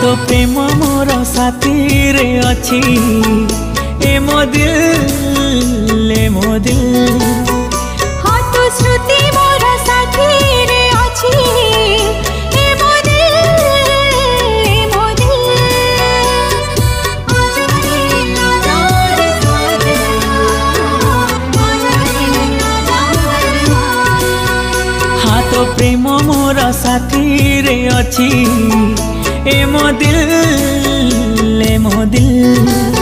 तो प्रेम मोर साथी रे अच्छी ए मो दिल ए मो दिल। हाँ तो श्रुति मोर साथी रे अच्छी ए मो दिल ए मो दिल। हाँ तो प्रेम मोर साथी रे अच्छी ए मो दिल ए मो दिल।